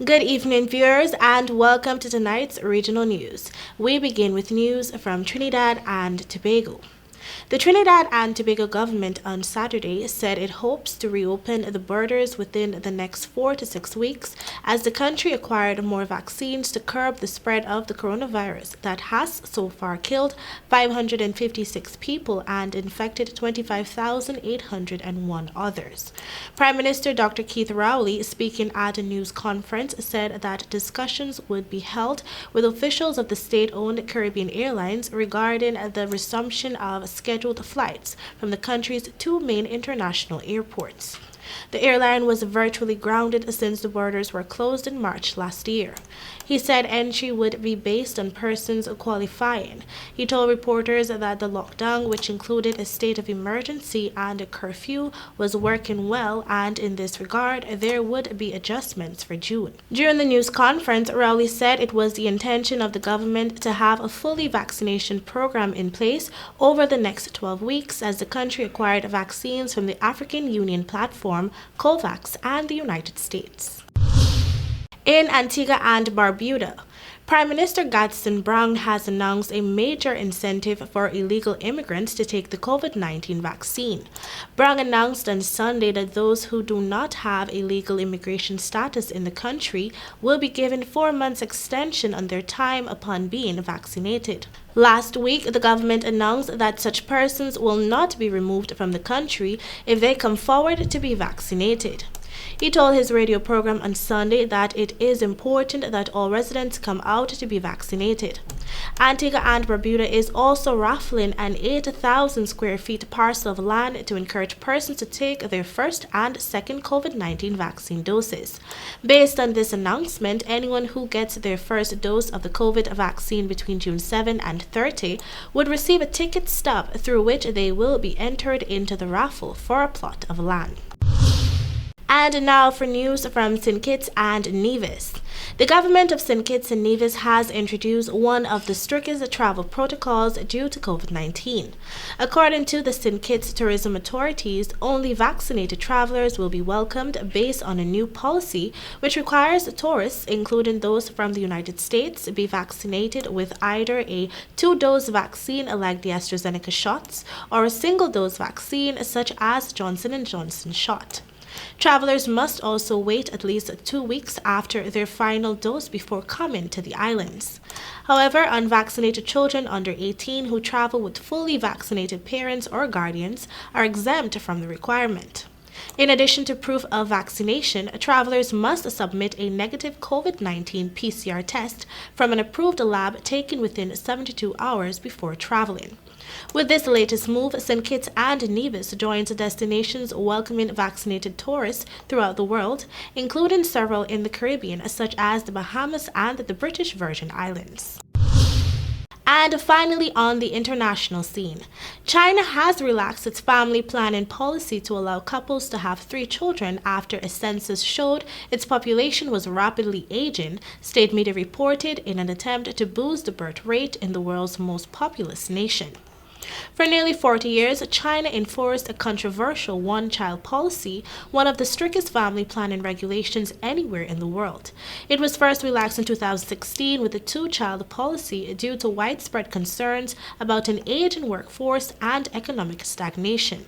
Good evening, viewers, and welcome to tonight's regional news. We begin with news from Trinidad and Tobago. The Trinidad and Tobago government on Saturday said it hopes to reopen the borders within the next 4 to 6 weeks as the country acquired more vaccines to curb the spread of the coronavirus that has so far killed 556 people and infected 25,801 others. Prime Minister Dr. Keith Rowley, speaking at a news conference, said that discussions would be held with officials of the state-owned Caribbean Airlines regarding the resumption of scheduled flights from the country's two main international airports. The airline was virtually grounded since the borders were closed in March last year. He said entry would be based on persons qualifying. He told reporters that the lockdown, which included a state of emergency and a curfew, was working well, and in this regard, there would be adjustments for June. During the news conference, Rowley said it was the intention of the government to have a fully vaccination program in place over the next 12 weeks as the country acquired vaccines from the African Union platform, COVAX, and the United States. In Antigua and Barbuda, Prime Minister Gadsden Brown has announced a major incentive for illegal immigrants to take the COVID-19 vaccine. Brown announced on Sunday that those who do not have a legal immigration status in the country will be given 4 months extension on their time upon being vaccinated. Last week, the government announced that such persons will not be removed from the country if they come forward to be vaccinated. He told his radio program on Sunday that it is important that all residents come out to be vaccinated. Antigua and Barbuda is also raffling an 8,000 square feet parcel of land to encourage persons to take their first and second COVID-19 vaccine doses. Based on this announcement, anyone who gets their first dose of the COVID vaccine between June 7 and 30 would receive a ticket stub through which they will be entered into the raffle for a plot of land. And now for news from St. Kitts and Nevis. The government of St. Kitts and Nevis has introduced one of the strictest travel protocols due to COVID-19. According to the St. Kitts tourism authorities, only vaccinated travelers will be welcomed based on a new policy which requires tourists, including those from the United States, be vaccinated with either a 2-dose vaccine like the AstraZeneca shots or a single-dose vaccine such as Johnson & Johnson shot. Travelers must also wait at least 2 weeks after their final dose before coming to the islands. However, unvaccinated children under 18 who travel with fully vaccinated parents or guardians are exempt from the requirement. In addition to proof of vaccination, travelers must submit a negative COVID-19 PCR test from an approved lab taken within 72 hours before traveling. With this latest move, St. Kitts and Nevis joins destinations welcoming vaccinated tourists throughout the world, including several in the Caribbean, such as the Bahamas and the British Virgin Islands. And finally, on the international scene, China has relaxed its family planning policy to allow couples to have 3 children after a census showed its population was rapidly aging, state media reported, in an attempt to boost the birth rate in the world's most populous nation. For nearly 40 years, China enforced a controversial one-child policy, one of the strictest family planning regulations anywhere in the world. It was first relaxed in 2016 with the 2-child policy due to widespread concerns about an aging workforce and economic stagnation.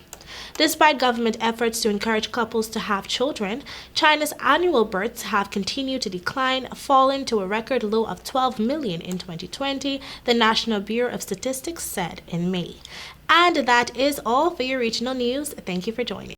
Despite government efforts to encourage couples to have children, China's annual births have continued to decline, falling to a record low of 12 million in 2020, the National Bureau of Statistics said in May. And that is all for your regional news. Thank you for joining.